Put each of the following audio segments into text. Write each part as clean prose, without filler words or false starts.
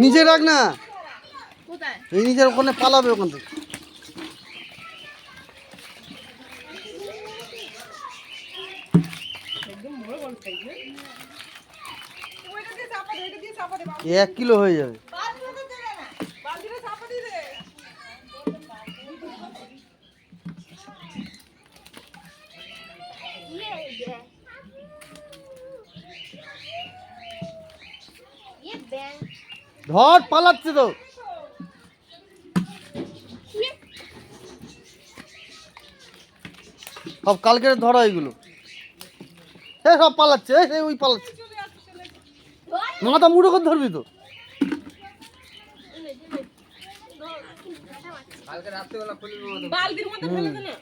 নিচে রাখ না, এই নিজের ওখানে পালাবে ওখান থেকে। এক কিলো হয়ে যাবে। ধর, পালাচ্ছে তো। সব কালকে ধরা এগুলো, সব পালাচ্ছে, ওই পালাচ্ছে। মাথা মুড়ো করে ধরবি তো। কালকে রাত্রিবেলা বালতির মধ্যে ফেলে দে না।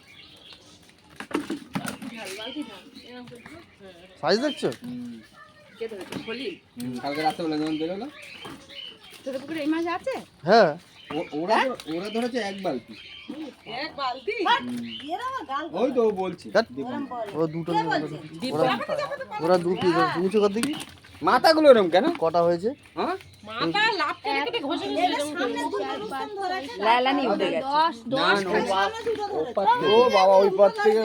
সাইজ দেখছো? কে ধরেছে? খলি। কালকে রাত্রিবেলা যখন বেরোলো, তোদের পুকুরে এই মাছ আছে? হ্যাঁ, ওরা ধরেছে এক বালতি। এক বালতি? ওই তো ও বলছি ওরা দুটো, ওরা দুটি উঁচু কর দেখি। মাথাগুলো এরকম কেন? কটা হয়েছে? হ্যাঁ, মাথা লাভ করে কেটে ঘষে লালানি উঠে গেছে। 10 ও বাবা, ওই পার থেকে